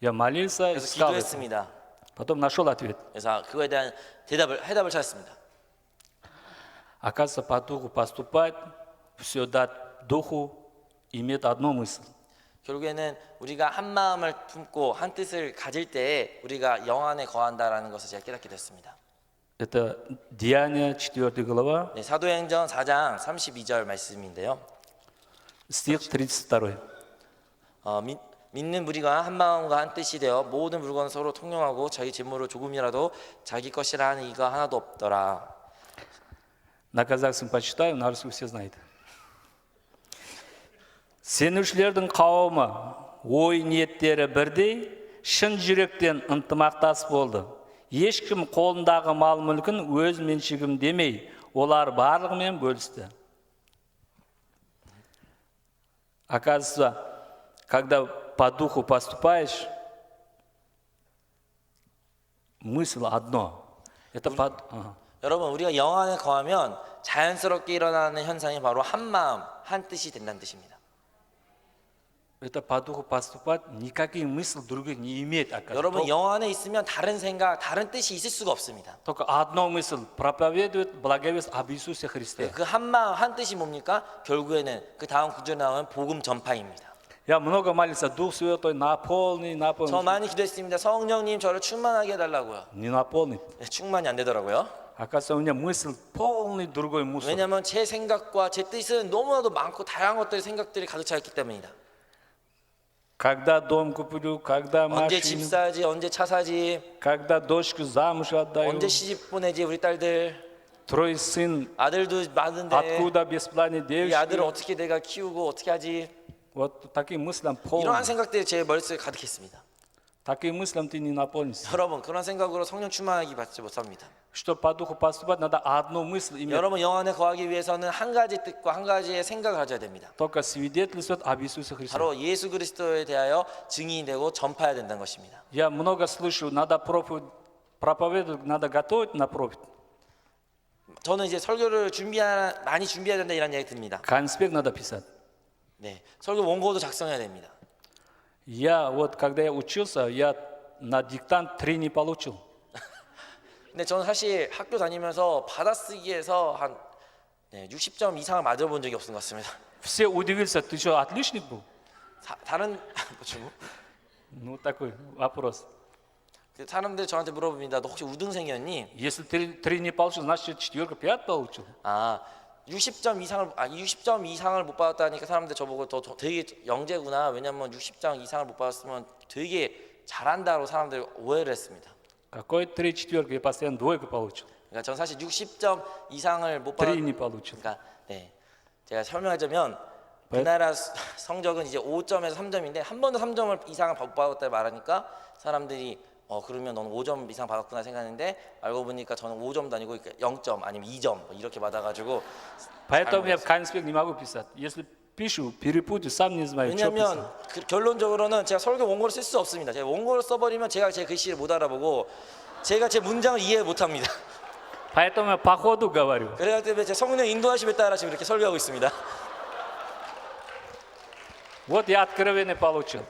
Я молился, 그래서 искал это. 기도했습니다. Потом нашел ответ. 그래서 그거에 대한 해답을 찾았습니다. Оказывается, по духу поступать, все дать духу, имеет одну мысль. 결국에는 우리가 한 마음을 품고 한 뜻을 가질 때에 우리가 영 안에 거한다라는 것을 제가 깨닫게 됐습니다. Это Деяния, 4 глава, 네, 사도행전 4장 32절 말씀인데요. стих 32. 믿는 무리가 한 마음과 한 뜻이 되어 모든 물건을 서로 통용하고 자기 재물을 조금이라도 자기 것이라 하는 이가 하나도 없더라. На казахском почитаю, на русском все знают. Сенушілердің қауымы ой ниеттері бірдей, шын жүректен ынтымақтас болды. Ешкім қолындағы мал мүлкін өз меншігім демей, олар барлығымен бөлісті. Оказывается, когда по духу поступаешь, мысль одно. Это 여러분, 우리가 영 안에 거하면 자연스럽게 일어나는 현상이 바로 한 마음, 한 뜻이 된다는 뜻입니다. Это по духу поступать, никаких мыслей других не имеет. 여러분, 영 안에 있으면 다른 생각, 다른 뜻이 있을 수가 없습니다. Только одну мысль проповедует, благовествует об Иисусе Христе. 그 한 마음, 한 뜻이 뭡니까? 결국에는 그 다음 구절에 나오는 복음 전파입니다. Я много молился, Дух Святой наполни. 저 많이 기도했습니다. 성령님 저를 충만하게 해달라고요. Не наполни. 네, 충만이 안 되더라고요. Оказывается, у меня мысль полный другой мысль. 왜냐하면 제 생각과 제 뜻은 너무나도 많고 다양한 것들의 생각들이 가득 차 있기 때문이다. Когда дом куплю, когда 언제 집 машину, 사지, 언제 차 사지, когда дочку замуж отдаю, 언제 시집 보내지 우리 딸들, трое сын, 아들도 많은데 откуда бесплатные 이 아들을 девочки. 어떻게 내가 키우고 어떻게 하지? Вот таким мыслям полный. 이러한 생각들이 제 머릿속에 가득했습니다. Таким мыслям ты не наполнишься. 여러분, 그런 생각으로 성령 충만하기 받지 못합니다. Чтобы по духу поступать, надо одну мысль иметь. 여러분, 영 안에 거하기 위해서는 한 가지 뜻과 한 가지의 생각을 가져야 됩니다. Только свидетельствовать об Иисусе Христе. 바로 예수 그리스도에 대하여 증인이 되고 전파해야 된다는 것입니다. Я много слышу, надо проповедовать, надо готовить на проповедь. 저는 이제 설교를 많이 준비해야 된다 이런 이야기 듭니다. Конспект надо писать. 네, 설교 원고도 작성해야 됩니다. Я вот, когда я учился, я на диктант 3 не получил. 근데 저는 사실 학교 다니면서 받아쓰기에서 한 60점 이상을 맞아본 적이 없는 것 같습니다. Все удивились, ты что, отличник был? 다른 почему? Ну, такой вопрос. 사람들 저한테 물어봅니다. 너 혹시 우등생이었니? Если 3 не получил, значит 4, 5 получил. 60점 이상을 못 받았다니까 사람들 저보고 더 되게 영재구나. 왜냐면 60점 이상을 못 받았으면 되게 잘한다고 사람들이 오해를 했습니다. Какой 3, 4, я постоянно 2 получил. 그러니까 전 사실 60점 이상을 못 3 받았. не получил. 그러니까 제가 설명하자면 그 나라 성적은 이제 5점에서 3점인데 한 번도 3점을 이상을 못 받았다 말하니까 사람들이 그러면 너는 5점 이상 받았구나 생각했는데 알고 보니까 저는 5점도 아니고 0점 아니면 2점 이렇게 받아가지고. Поэтому я конспект не могу писать. Если пишу, перепутаю, сам не знаю, что писать. 왜냐하면 결론적으로는 제가 설교 원고를 쓸 수 없습니다. 제가 원고를 써버리면 제가 제 글씨를 못 알아보고 제가 제 문장을 이해 못합니다. Поэтому я по ходу говорю. 그래야 때문에 제 성령 인도하심에 따라 지금 이렇게 설교하고 있습니다. Вот я откровение получил.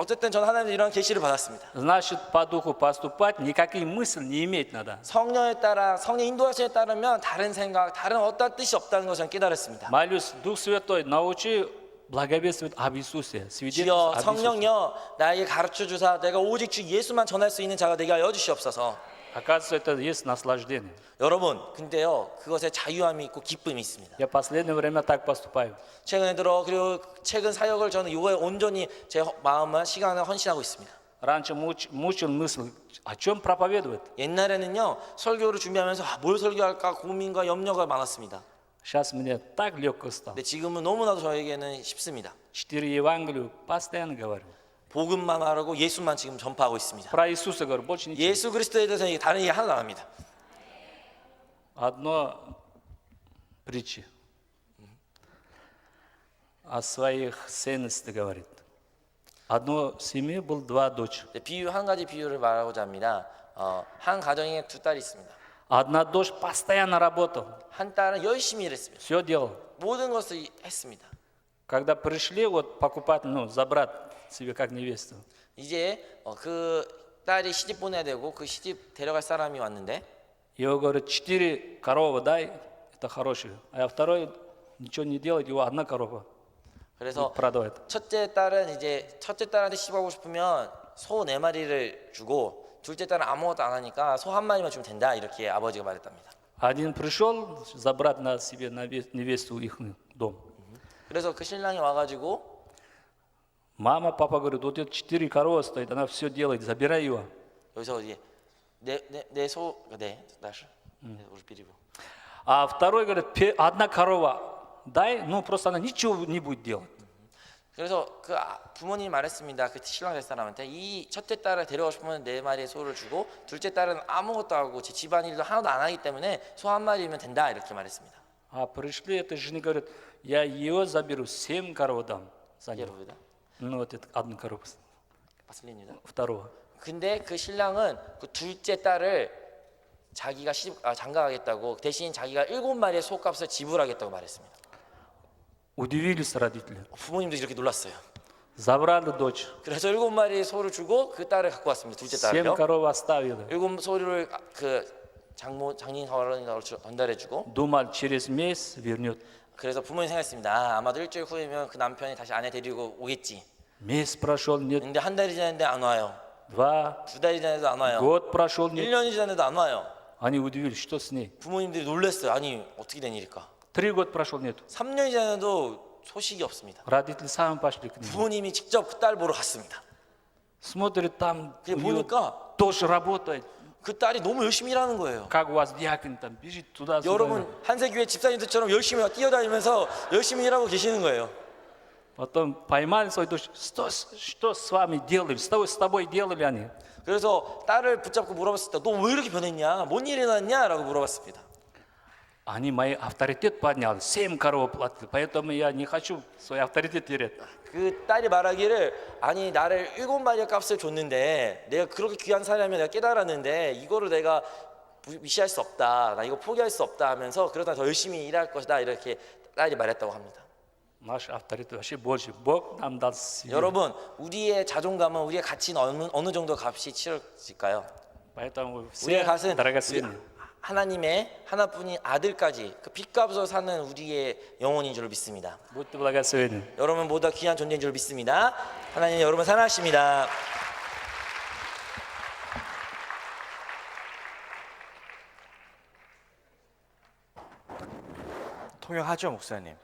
어쨌든 저는 하나님의 이런 계시를 받았습니다. Значит, по духу поступать, никаких мыслей не иметь надо. 성령에 따라 성령 인도하심에 따르면 다른 생각, 다른 어떤 뜻이 없다는 것을 깨달았습니다. Молюсь, Дух Святой, научи благовествовать об Иисусе. 주여 Свидетельствовать об Иисусе. 성령여 나에게 가르쳐 주사 내가 오직 주 예수만 전할 수 있는 자가 되게 하여 주시옵소서. Оказывается, это есть наслаждение. 여러분, 근데요 그것에 자유함이 있고 기쁨이 있습니다. Я в последнее время так поступаю. 최근에 들어 그리고 최근 사역을 저는 이거에 온전히 제 마음과 시간을 헌신하고 있습니다. Раньше мучил мысль, о чем проповедовать. 옛날에는요 설교를 준비하면서 뭘 설교할까 고민과 염려가 많았습니다. Сейчас мне так легко стало. 근데 지금은 너무나도 저에게는 쉽습니다. 4 Евангелия постоянно говорю. 복음만 말하고 예수만 지금 전파하고 있습니다. Про Иисуса говорю, больше ничего. 예수 그리스도에 대해서 다른 얘기 하나도 안 합니다. Одно притча. О своих ценностях говорит. Одной семье было 2 дочери. 비유 한 가지 비유를 말하고자 합니다. 한 가정에 2딸이 있습니다. Одна дочь постоянно работала, 한 딸은 열심히 일했습니다. все делала. 모든 것을 했습니다. Когда пришли вот покупать, забрать себе как невесту, 이제 그 딸이 시집 보내야 되고 그 시집 데려갈 사람이 왔는데 его говорят, 4 коровы дай, это хорошее. А второй ничего не делает, его 1 корова 그래서 продавать. 첫째 딸한테 시집하고 싶으면 소 4마리를 주고 둘째 딸은 아무것도 안 하니까 소 한 마리만 주면 된다 이렇게 아버지가 말했답니다. Один пришел забрать на себе невесту их дом. 그래서 그 신랑이 와가지고 Мама, папа говорит, вот это 4 коровы стоит, она все делает, забирай ее. 여기서 이제 내소 дальше уже перевел. А второй говорит, одна корова дай, ну просто она ничего не будет делать. 그래서 그 부모님이 말했습니다. 그 신랑 될 사람한테 이 첫째 딸을 데려가고 싶으면 4마리의 소를 주고 둘째 딸은 아무것도 하고 제 집안일도 하나도 안 하기 때문에 소 한 마리면 된다 이렇게 말했습니다. А пришли этой жены, говорят, я ее заберу, 7 коров дам за него. 여러분들 Ну вот это одну корову, 맞습니다. второго. 근데 그 신랑은 그 둘째 딸을 자기가 장가가겠다고 대신 자기가 7마리의 소값을 지불하겠다고 말했습니다. Удивились родители. 부모님도 이렇게 놀랐어요. Забрали дочь, 그래서 7마리의 소를 주고 그 딸을 갖고 왔습니다. 둘째 7 딸을요. коров оставили. 7소를 그 장인 어른이 전달해주고 Думал, через месяц вернет. 그래서 부모님 생각했습니다. 아마도 일주일 후이면 그 남편이 다시 아내 데리고 오겠지. Месяц прошел, нет. 근데 한 달이 지났는데 안 와요. 2, 2달이 지났는데도 안 와요. год прошел, нет. 1년이 지났는데도 안 와요. Они удивились, что с ней. 부모님들이 놀랐어요. 아니 어떻게 된 일일까? 3 года прошел, нет. 3년이 지났는데도 소식이 없습니다. Родители сами пошли к нему. 부모님이 직접 그 딸 보러 갔습니다. Смотрит, там 그게 у неё 보니까 тоже работает. 그 딸이 너무 열심히 일하는 거예요. Как у вас диакон там бежит туда-сюда. 여러분 한세교회 집사님들처럼 열심히 뛰어다니면서 열심히 일하고 계시는 거예요. Потом поймали свою дочь. Что с вами делали? Что с тобой делали они? 그래서 딸을 붙잡고 물어봤을 때 너 왜 이렇게 변했냐? 뭔 일이 났냐? 라고 물어봤습니다. Они мои авторитет подняли. 7 коров платили. Поэтому я не хочу свой авторитет терять. 그 딸이 말하기를 아니 나를 7마리의 값을 줬는데 내가 그렇게 귀한 사람이면 내가 깨달았는데 이거를 내가 무시할 수 없다. 나 이거 포기할 수 없다 하면서 그러다 더 열심히 일할 것이다. 이렇게 딸이 말했다고 합니다. Наш авторитет вообще больше. Бог нам дал силу. 여러분 우리의 자존감은 우리의 가치는 어느 정도 값이 치러질까요? Поэтому 우리의 все 값은 драгоценны. 하나님의 하나뿐인 아들까지 그 빚값으로 사는 우리의 영혼인 줄 믿습니다. Будьте благословенны. 여러분보다 귀한 존재인 줄 믿습니다. 하나님 여러분 사랑하십니다. 통역하죠, 목사님.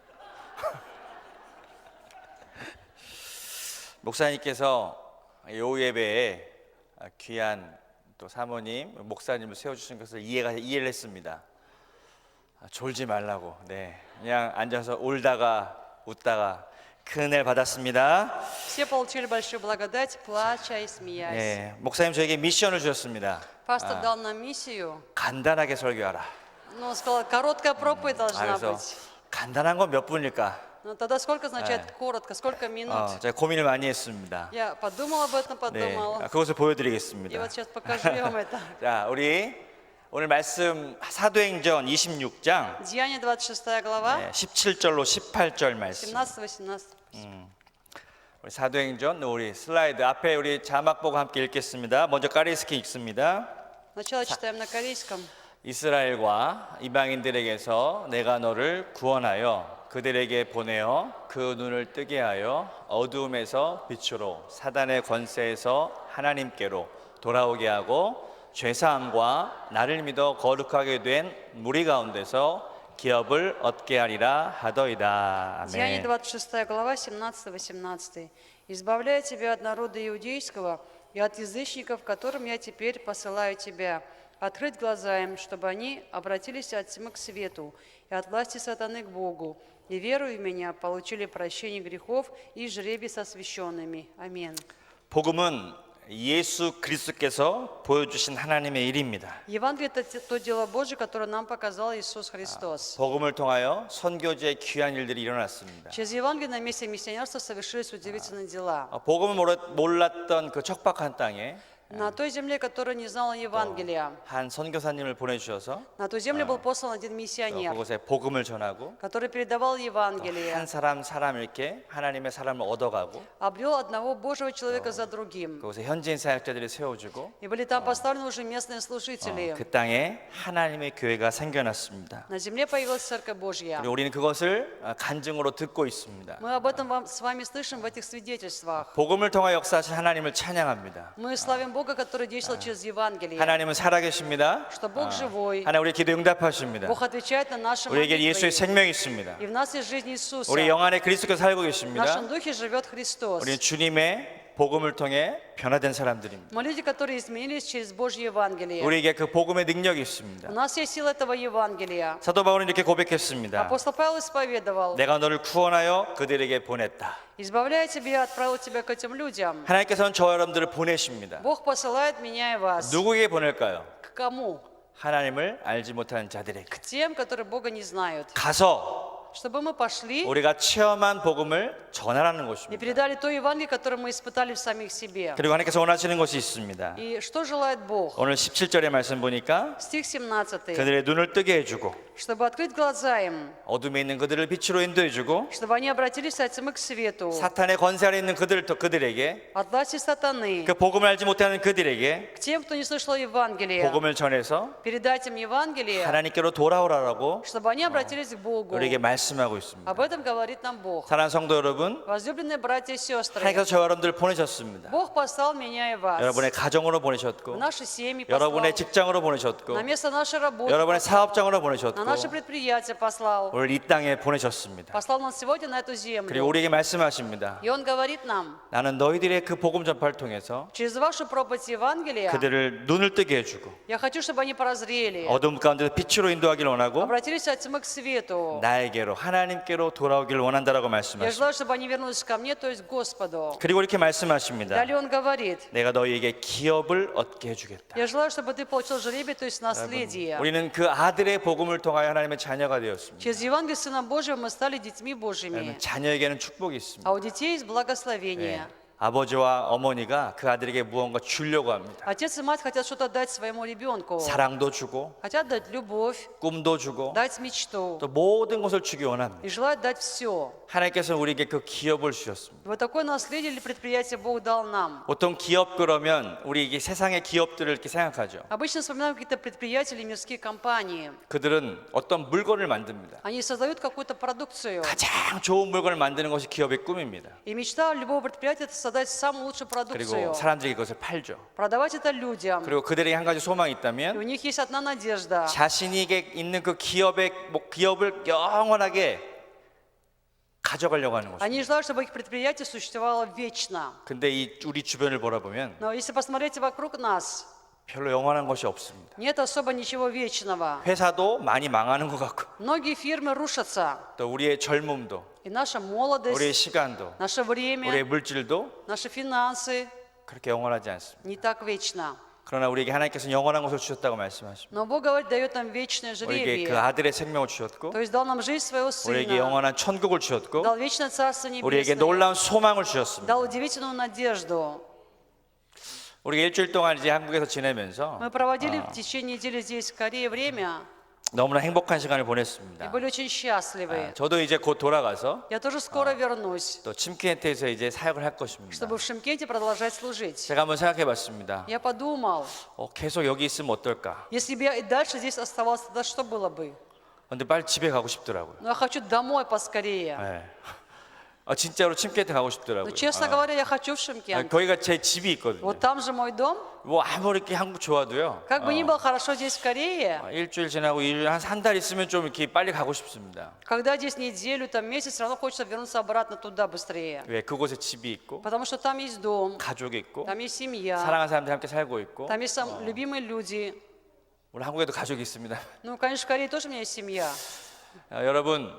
목사님께서 요 예배에 귀한 또 사모님, 목사님을 세워주신 것을 이해를 했습니다. 졸지 말라고, 네, 그냥 앉아서 울다가 웃다가 큰 은혜를 받았습니다. Все получили большую благодать, плача и смеясь. 네, 목사님 저에게 미션을 주셨습니다. Пастор дал нам миссию, 간단하게 설교하라. но он сказал, короткая проповедь должна 그래서 быть. 간단한 건 몇 분일까? Но тогда сколько означает коротко, сколько минут? 제가 고민을 많이 했습니다. Я подумал об этом, 네, подумал. 그것을 И 보여드리겠습니다. вот сейчас покажу вам это. 자, 우리 오늘 말씀 사도행전 26장 Деяние 26 глава, 17절로 18절 말씀. 17-18. 우리 사도행전 우리 슬라이드 앞에 우리 자막 보고 함께 읽겠습니다. 먼저 까리스키 읽습니다. Сначала читаем на корейском. 이스라엘과 이방인들에게서 내가 너를 구원하여 그들에게 보내어 그 눈을 뜨게 하여 어두움에서 빛으로 사단의 권세에서 하나님께로 돌아오게 하고 죄사함과 나를 믿어 거룩하게 된 무리 가운데서 기업을 얻게 하리라 하더이다. Деяние 아멘. 26 глава, 17-18. «Избавляя тебя от народа иудейского и от язычников, которым я теперь посылаю тебя, открыть глаза им, чтобы они обратились от тьмы к свету и от власти сатаны к Богу, и, веруя в меня, получили прощение грехов и жребий со священными». Аминь. 복음은 예수 그리스도께서 보여주신 하나님의 일입니다. Евангелие – это то дело Божье, которое нам показал Иисус Христос. 복음을 통하여 선교제의 귀한 일들이 일어났습니다. Через Евангелие на месте миссионерства совершились удивительные дела. 복음을 몰랐던 그 척박한 땅에 На той земле, которая не знала Евангелия, 한 선교사님을 보내주셔서 на ту землю был послан один миссионер, 그곳에 복음을 전하고 который передавал 한 Евангелие, 사람 이렇게 하나님의 사람을 얻어가고 обрел одного Божьего человека за другим. 그곳에 현지인 사역자들이 세워주고 И были там поставлены уже местные служители. 그 땅에 하나님의 교회가 생겨났습니다. На земле появилась Церковь Божья. 그리고 우리는 그것을 간증으로 듣고 있습니다. Мы об этом с вами слышим в этих свидетельствах. 복음을 통하 역사하신 하나님을 찬양합니다. Мы славим Бога, который действовал через Евангелие. 하나님은 살아계십니다. Что Бог живой. 하나님 우리 기도 응답하십니다. Бог отвечает на наши 우리에게 예수의 молитвы. 생명이 있습니다. И в нас есть жизнь Иисуса. 우리 영 안에 그리스도께서 살고 В 계십니다. нашем духе живет Христос. 우리는 주님의 복음을 통해 변화된 사람들입니다. Мы люди, которые изменились через Божье Евангелие. 우리에게 그 복음의 능력이 있습니다. У нас есть сила этого Евангелия. 사도 바울은 이렇게 고백했습니다. Апостол Павел исповедовал: 내가 너를 구원하여 그들에게 보냈다. избавляя тебя, отправил тебя к этим людям. 하나님께서는 저와 여러분들을 보내십니다. Бог посылает меня и вас. 누구에게 보낼까요? К кому? 하나님을 알지 못하는 자들에게. К тем, которые Бога не знают. 가서 Чтобы мы пошли 우리가 체험한 복음을 전하라는 и 것입니다. передали то Евангелие, которое мы испытали в самих себе. 그리고 하나님께서 원하시는 것이 있습니다. И что желает Бог? 오늘 17절의 말씀 보니까 Стих 17. 그들의 눈을 뜨게 해주고 Чтобы открыть глаза им, 어둠에 있는 그들을 빛으로 인도해주고 чтобы они обратились от тьмы к свету, 사탄의 권세 아래 있는 그들에게 от власти сатаны, 그 복음을 알지 못하는 그들에게 к тем, кто не слышал Евангелия, 복음을 전해서 передать им Евангелие, 하나님께로 돌아오라라고 чтобы они обратились к Богу. 우리에게 말씀하고 있습니다. Об этом говорит нам Бог. 사랑하는 성도 여러분, Возлюбленные братья и сестры, 하나님께서 저와 여러분들을 보내셨습니다. Бог послал меня и вас 여러분의 가정으로 в 보내셨고 наши семьи, 여러분의 послал 직장으로 보내셨고 на место нашей работы, 여러분의 사업장으로 на 보내셨고 наше предприятие послал, 오늘 이 땅에 보내셨습니다. послал нас сегодня на эту 그리고 землю. 우리에게 말씀하십니다. И Он говорит нам: 나는 너희들의 그 복음 전파를 통해서 через вашу проповедь Евангелия 그들을 눈을 뜨게 해주고 я хочу, чтобы они прозрели, 어둠 가운데 빛으로 인도하기를 원하고 обратились от тьмы к свету. 나에게로 하나님께로 돌아오기를 원한다라고 Я 말씀하십니다. желаю, чтобы они вернулись ко мне, то есть к Господу. 그리고 이렇게 말씀하십니다. Далее Он говорит: 내가 너희에게 기업을 얻게 해주겠다. я желаю, чтобы ты получил жребий, то есть наследие. 우리는 그 아들의 복음을 통하여 하나님의 자녀가 되었습니다. Через Евангелие Сына Божьего мы стали детьми Божьими. 여러분, 자녀에게는 축복이 있습니다. А у детей есть благословение. 아버지와 어머니가 그 아들에게 무언가 주려고 합니다. Отец и мать хотят что-то дать своему ребенку. 사랑도 주고 Хотят дать любовь, 꿈도 주고 дать мечту. 또 모든 것을 주기 원합니다. И желают дать все. 하나님께서는 우리에게 그 기업을 주셨습니다. Вот такое наследие или предприятие Бог дал нам. 보통 기업 그러면 우리 이게 세상의 기업들을 이렇게 생각하죠. Обычно вспоминаем какие-то предприятия или мирские компании. 그들은 어떤 물건을 만듭니다. Они создают какую-то продукцию. 가장 좋은 물건을 만드는 것이 기업의 꿈입니다. И мечта любого предприятия – это создать самую лучшую 그리고 продукцию. 사람들이 그것을 팔죠. Продавать это людям. 그리고 그들에게 한 가지 소망이 И у 있다면 них есть одна надежда. 자신에게 있는 그 기업을 영원하게 가져가려고 하는 것입니다. Они желают, чтобы их предприятие существовало вечно. 근데 우리 주변을 보라보면 Но если посмотреть вокруг нас, 별로 영원한 것이 없습니다. нет особо ничего вечного. 회사도 많이 망하는 것 같고 Многие фирмы рушатся. 또 우리의 젊음도 И наша 우리의 молодость, 시간도 наше 우리의 время, 물질도 наши финансы 그렇게 영원하지 않습니다. не так вечно. 그러나 우리에게 하나님께서는 영원한 것을 주셨다고 말씀하십니다. Но Бог говорит, дает нам вечное 우리에게 그 жребие. 아들의 생명을 주셨고 То есть дал нам жизнь своего 우리에게 Сына, 영원한 천국을 주셨고 дал вечное Царство 우리에게 Небесное, 놀라운 소망을 주셨습니다. дал удивительную надежду. 우리가 일주일 동안 이제 한국에서 지내면서 Мы проводили в течение недели здесь, в Корее, время 너무나 행복한 시간을 и 보냈습니다. были очень счастливы. 저도 이제 곧 돌아가서 Я тоже скоро вернусь, 또 침키엔트에서 이제 사역을 할 것입니다. чтобы в Шымкенте продолжать служить. 제가 한번 생각해봤습니다. Я подумал, 계속 여기 있으면 어떨까? если бы я и дальше здесь оставался, тогда что было бы? 근데 빨리 집에 가고 싶더라고요. Но я хочу домой поскорее. 네. 진짜로 침키엔트 가고 Но, 싶더라고요. честно говоря, я хочу в Шымкент. 거기가 제 집이 있거든요. Вот там же мой дом. 뭐 아무리 이렇게 한국 좋아도요. Как бы ни было хорошо здесь, в Корее, 일주일 지나고 한 달 있으면 좀 이렇게 빨리 가고 싶습니다. когда здесь неделю, там месяц, все равно хочется вернуться обратно туда быстрее. 왜 그곳에 집이 있고 Потому что там есть дом, 가족이 있고 там есть семья, 사랑하는 사람들이 함께 살고 있고 там есть любимые люди. 우리 한국에도 가족이 있습니다. Ну, конечно, в Корее тоже у меня есть семья. 여러분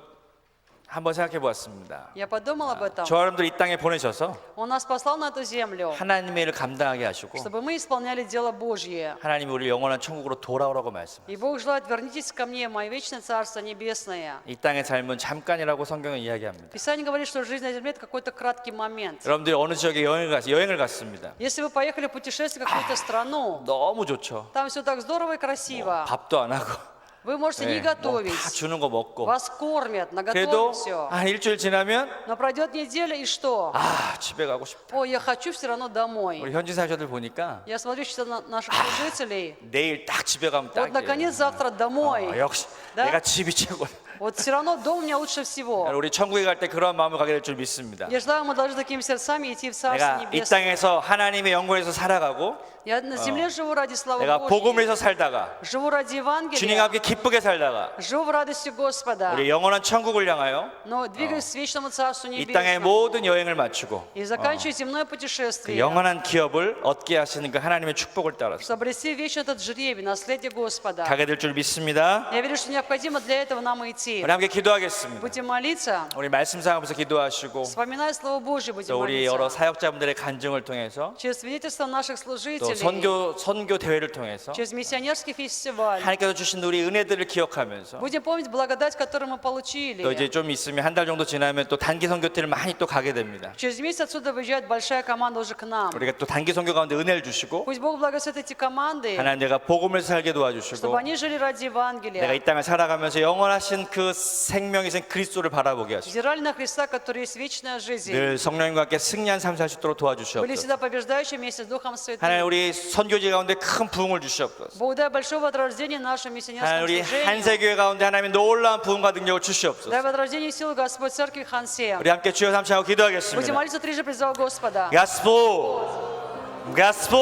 한번 생각해 보았습니다. Я подумал об этом. 저 여러분들 이 땅에 보내셔서 Он нас послал на эту землю, 하나님의 일을 감당하게 하시고 чтобы мы исполняли дело Божье. 하나님이 우리를 영원한 천국으로 돌아오라고 말씀합니다. И Бог желает, вернитесь ко мне, мое вечное Царство Небесное. 이 땅의 삶은 잠깐이라고 성경은 이야기합니다. Писание говорит, что жизнь на земле – это какой-то краткий момент. 여러분들이 어느 지역에 여행을 갔습니다. Если вы поехали в путешествие в какую-то страну, 너무 좋죠. там все так здорово и красиво. 밥도 안 하고 Вы можете не 다 готовить, 주는 거 먹고 вас кормят, 그래도 наготовят все. 한 일주일 지나면 Но пройдет неделя, и что? 집에 가고 싶다. Ой, я хочу все равно 우리 домой. 현지 사역자들 보니까 Я смотрю сейчас на наших служителей. 내일 딱 집에 가면 Вот, 딱이에요. наконец, завтра домой. 역시 Да? 내가 집이 최고. Вот все равно дом мне лучше всего. 우리 천국에 갈 때 그런 마음을 가게 될 줄 믿습니다. Я желаю, мы должны такими сердцами идти в Царство 내가 이 Небесное. 땅에서 하나님의 영광에서 살아가고 Я на земле живу ради славы 내가 Божьей. 복음에서 살다가 Живу ради 주님과 Евангелия. 함께 기쁘게 살다가 Живу в радости Господа. 우리 영원한 천국을 향하여 Но двигаюсь к вечному Царству 이 땅의 Небесному. 모든 여행을 마치고 И заканчиваю земное 그 путешествие. 영원한 기업을 얻게 하시는 그 하나님의 축복을 따라서 Чтобы обрести вечно этот жребий, наследие Господа. 가게 될 줄 믿습니다. Я верю, что необходимо для этого нам идти. 우리 함께 기도하겠습니다. Будем молиться. 우리 말씀 사하면서 기도하시고 Вспоминая Слово Божье, будем 또 우리 여러 молиться. 사역자분들의 간증을 통해서 Через свидетельство наших 또 служителей, 선교 대회를 통해서 через миссионерский фестиваль. 하나님께서 주신 우리 은혜들을 기억하면서 Будем помнить благодать, которую мы 또 получили. 이제 좀 있으면 한 달 정도 지나면 또 단기 선교팀을 많이 또 가게 됩니다. Через месяц отсюда выезжает большая команда уже к нам. 우리가 또 단기 선교 가운데 은혜를 주시고 Пусть Бог благословит эти команды, 하나님 내가 복음을 살게 чтобы 도와주시고 они жили ради 내가 Евангелия. 이 땅을 살아가면서 영원하신 그 생명이신 그리스도를 바라보게 하시고 Взирали на Христа, который есть вечная жизнь. 늘 성령님과 함께 승리한 삶 살 수 있도록 Были 도와주시옵소서. всегда побеждающие вместе с Духом 하나님 Святым. 우리 선교지 가운데 큰 부흥을 주시옵소서. Бог дай большого возрождения нашему 하나님 миссионерскому 우리 служению. 한세교회 가운데 하나님 놀라운 부흥과 능력을 주시옵소서. Дай возрождение сил Господь Церкви Хансе. 우리 함께 주여 삼창하고 Будем 기도하겠습니다. молиться трижды призывал Господа. 가스포 가스포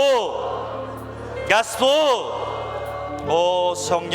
가스포 오 성령